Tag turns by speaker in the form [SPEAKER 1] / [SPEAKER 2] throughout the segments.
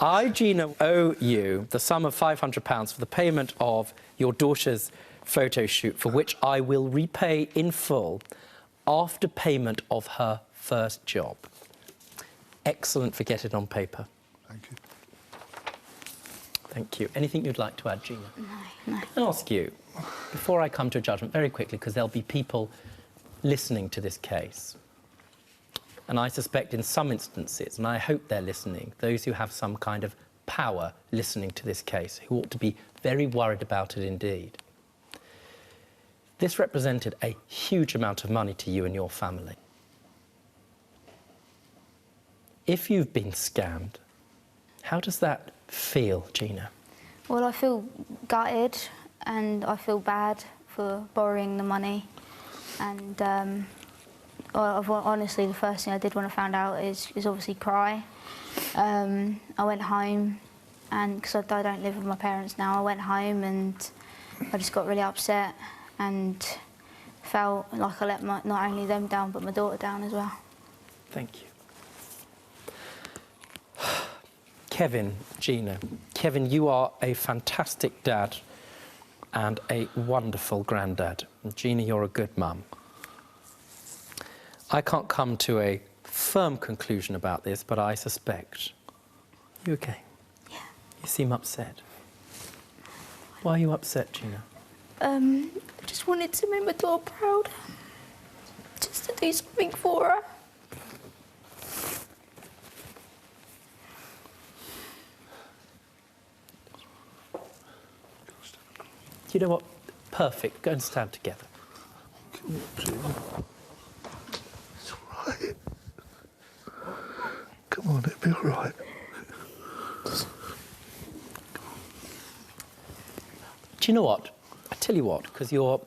[SPEAKER 1] I, Gina, owe you the sum of £500 for the payment of your daughter's photo shoot, for which I will repay in full after payment of her first job. Excellent for getting it on paper.
[SPEAKER 2] Thank you.
[SPEAKER 1] Thank you. Anything you'd like to add, Gina?
[SPEAKER 3] No.
[SPEAKER 1] I'll ask you, before I come to a judgment, very quickly, because there'll be people listening to this case. And I suspect in some instances, and I hope they're listening, those who have some kind of power listening to this case, who ought to be very worried about it indeed. This represented a huge amount of money to you and your family. If you've been scammed, how does that feel, Gina?
[SPEAKER 3] Well, I feel gutted and I feel bad for borrowing the money. And honestly, the first thing I did when I found out is obviously cry. I went home, and because I don't live with my parents now, I went home and I just got really upset and felt like I let not only them down, but my daughter down as well.
[SPEAKER 1] Thank you. Kevin, Gina. Kevin, you are a fantastic dad and a wonderful granddad. And Gina, you're a good mum. I can't come to a firm conclusion about this, but I suspect. You okay?
[SPEAKER 3] Yeah.
[SPEAKER 1] You seem upset. Why are you upset, Gina?
[SPEAKER 3] I just wanted to make my daughter proud. Just to do something for her.
[SPEAKER 1] You know what? Perfect. Go and stand together.
[SPEAKER 2] It's all right. Come on, it'll be all right.
[SPEAKER 1] Do you know what? I tell you what, because you're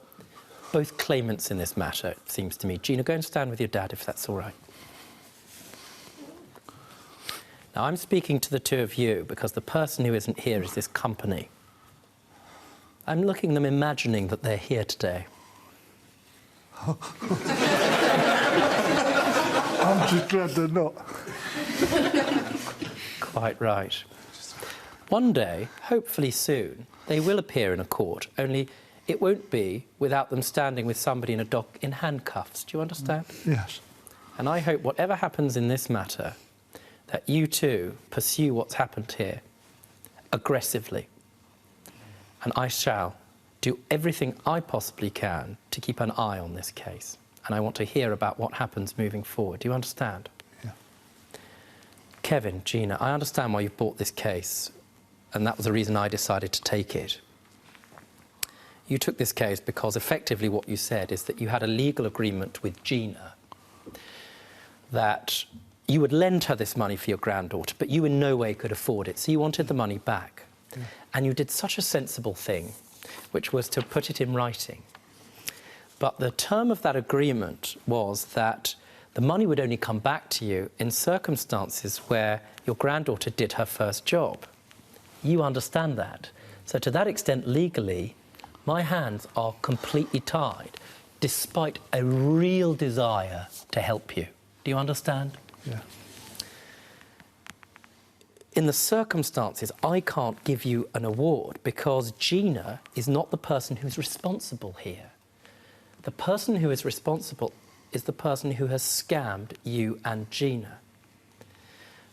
[SPEAKER 1] both claimants in this matter, it seems to me. Gina, go and stand with your dad, if that's all right. Now, I'm speaking to the two of you because the person who isn't here is this company. I'm looking at them imagining that they're here today.
[SPEAKER 2] I'm just glad they're not.
[SPEAKER 1] Quite right. One day, hopefully soon, they will appear in a court, only it won't be without them standing with somebody in a dock in handcuffs. Do you understand?
[SPEAKER 2] Yes.
[SPEAKER 1] And I hope whatever happens in this matter, that you two pursue what's happened here aggressively. And I shall do everything I possibly can to keep an eye on this case. And I want to hear about what happens moving forward. Do you understand?
[SPEAKER 2] Yeah.
[SPEAKER 1] Kevin, Gina, I understand why you've bought this case, and that was the reason I decided to take it. You took this case because effectively what you said is that you had a legal agreement with Gina that you would lend her this money for your granddaughter, but you in no way could afford it, so you wanted the money back. Yeah. And you did such a sensible thing, which was to put it in writing. But the term of that agreement was that the money would only come back to you in circumstances where your granddaughter did her first job. You understand that. So to that extent, legally, my hands are completely tied, despite a real desire to help you. Do you understand?
[SPEAKER 2] Yeah.
[SPEAKER 1] In the circumstances, I can't give you an award because Gina is not the person who's responsible here. The person who is responsible is the person who has scammed you and Gina.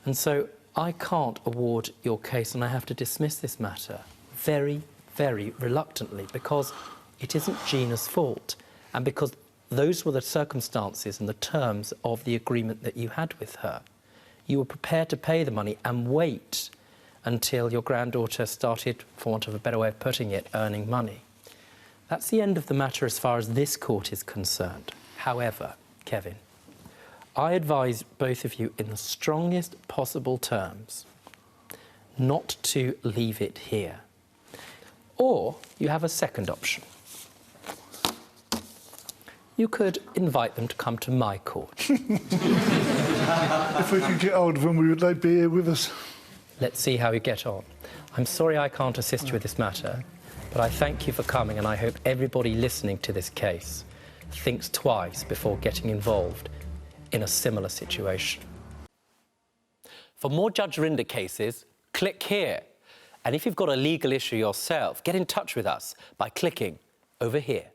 [SPEAKER 1] And so I can't award your case, and I have to dismiss this matter very, very reluctantly because it isn't Gina's fault and because those were the circumstances and the terms of the agreement that you had with her. You were prepared to pay the money and wait until your granddaughter started, for want of a better way of putting it, earning money. That's the end of the matter as far as this court is concerned. However, Kevin, I advise both of you in the strongest possible terms not to leave it here. Or you have a second option. You could invite them to come to my court.
[SPEAKER 2] If we could get hold of them, would they be here with us?
[SPEAKER 1] Let's see how you get on. I'm sorry I can't assist you with this matter, but I thank you for coming, and I hope everybody listening to this case thinks twice before getting involved in a similar situation. For more Judge Rinder cases, click here. And if you've got a legal issue yourself, get in touch with us by clicking over here.